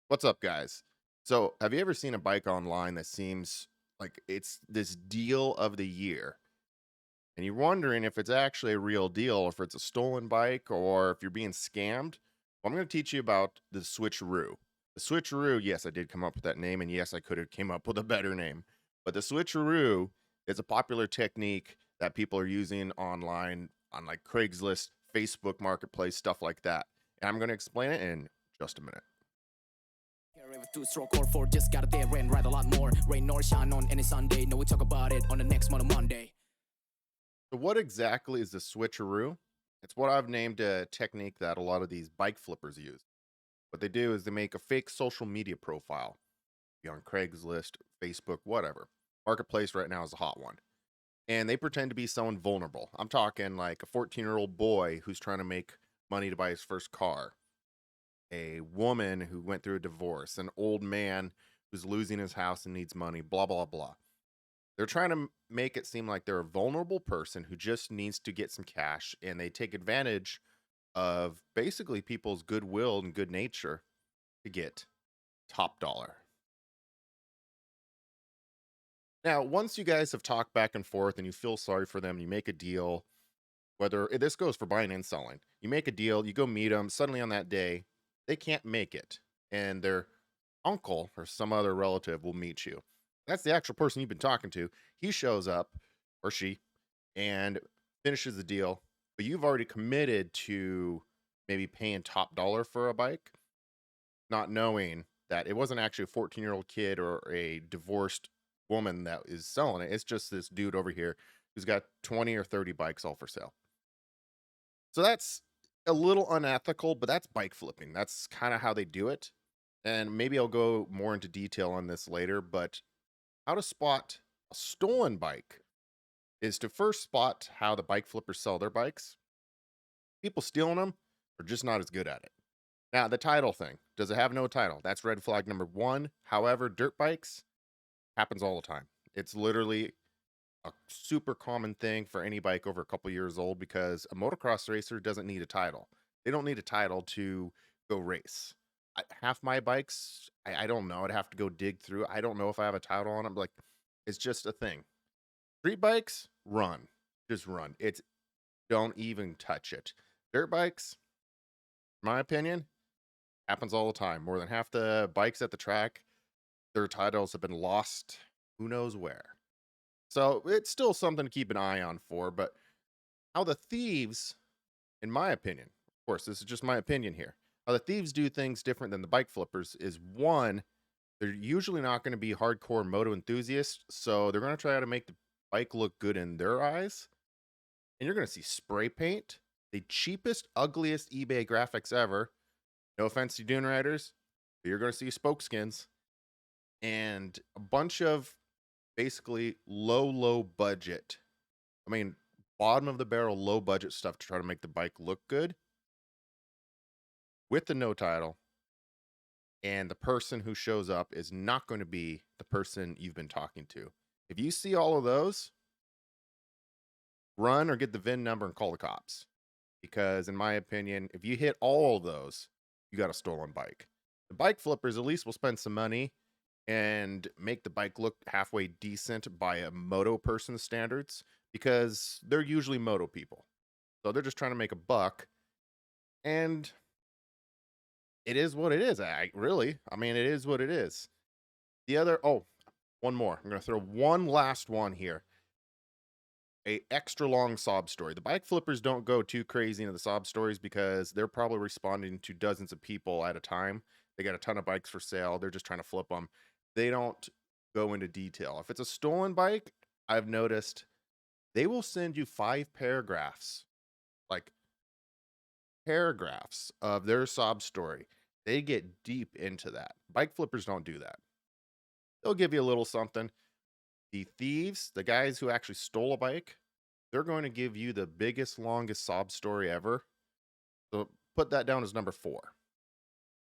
What's up, guys? So, have you ever seen a bike online that seems like it's this deal of the year? And you're wondering if it's actually a real deal, or if it's a stolen bike, or if you're being scammed? Well, I'm going to teach you about the Switcheroo. The Switcheroo, yes, I did come up with that name, and yes, I could have came up with a better name. But the Switcheroo is a popular technique that people are using online on like Craigslist, Facebook Marketplace, stuff like that. And I'm going to explain it in just a minute. Care if two-stroke or four, just got it there and ride a lot more. Rain or shine on any Sunday. No, we talk about it on the next Moto Monday. So, what exactly is the switcheroo? It's what I've named a technique that a lot of these bike flippers use. What they do is they make a fake social media profile, be on Craigslist, Facebook, whatever. Marketplace right now is a hot one. And they pretend to be someone vulnerable. I'm talking like a 14-year-old boy who's trying to make money to buy his first car, a woman who went through a divorce, an old man who's losing his house and needs money, blah, blah, blah. They're trying to make it seem like they're a vulnerable person who just needs to get some cash, and they take advantage of basically people's goodwill and good nature to get top dollar. Now, once you guys have talked back and forth and you feel sorry for them, you make a deal, whether this goes for buying and selling. You make a deal, you go meet them, suddenly on that day, they can't make it, and their uncle or some other relative will meet you. That's the actual person you've been talking to. He shows up, or she, and finishes the deal, but you've already committed to maybe paying top dollar for a bike, not knowing that it wasn't actually a 14-year-old kid or a divorced woman that is selling it. It's just this dude over here who's got 20 or 30 bikes all for sale. So that's a little unethical, but that's bike flipping. That's kind of how they do it. And maybe I'll go more into detail on this later, but how to spot a stolen bike is to first spot how the bike flippers sell their bikes. People stealing them are just not as good at it. Now, the title thing, does it have no title? That's red flag number one. However, dirt bikes happens all the time. It's literally a super common thing for any bike over a couple years old because a motocross racer doesn't need a title. They don't need a title to go race. Half my bikes, I don't know. I'd have to go dig through. I don't know if I have a title on them. Like, it's just a thing. Street bikes, run. Just run. It's don't even touch it. Dirt bikes, in my opinion, happens all the time. More than half the bikes at the track, their titles have been lost who knows where. So it's still something to keep an eye on for, but how the thieves, in my opinion, of course, this is just my opinion here, how the thieves do things different than the bike flippers is one, they're usually not going to be hardcore moto enthusiasts, so they're going to try to make the bike look good in their eyes. And you're going to see spray paint, the cheapest, ugliest eBay graphics ever. No offense to Dune Riders, but you're going to see spoke skins and a bunch of basically low budget. I mean, bottom of the barrel, low budget stuff to try to make the bike look good with the no title. And the person who shows up is not going to be the person you've been talking to. If you see all of those, run or get the VIN number and call the cops. Because, in my opinion, if you hit all of those, you got a stolen bike. The bike flippers at least will spend some money and make the bike look halfway decent by a moto person's standards because they're usually moto people. So they're just trying to make a buck. And it is what it is. I mean, it is what it is. The other, oh, one more. I'm going to throw one last one here. A extra long sob story. The bike flippers don't go too crazy into the sob stories because they're probably responding to dozens of people at a time. They got a ton of bikes for sale. They're just trying to flip them. They don't go into detail. If it's a stolen bike, I've noticed they will send you 5 paragraphs, like paragraphs of their sob story. They get deep into that. Bike flippers don't do that. They'll give you a little something. The thieves, the guys who actually stole a bike, they're going to give you the biggest, longest sob story ever. So put that down as number 4.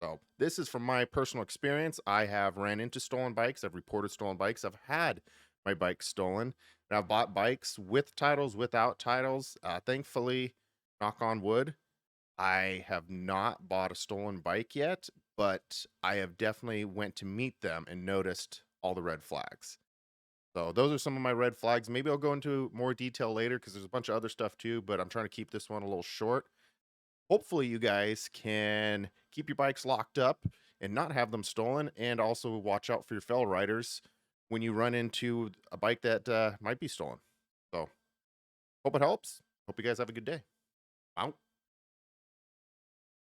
So this is from my personal experience. I have ran into stolen bikes. I've reported stolen bikes. I've had my bike stolen. And I've bought bikes with titles, without titles. Thankfully, knock on wood, I have not bought a stolen bike yet, but I have definitely went to meet them and noticed all the red flags. So those are some of my red flags. Maybe I'll go into more detail later because there's a bunch of other stuff too, but I'm trying to keep this one a little short. Hopefully you guys can keep your bikes locked up and not have them stolen, and also watch out for your fellow riders when you run into a bike that might be stolen. So hope it helps. Hope you guys have a good day. Out.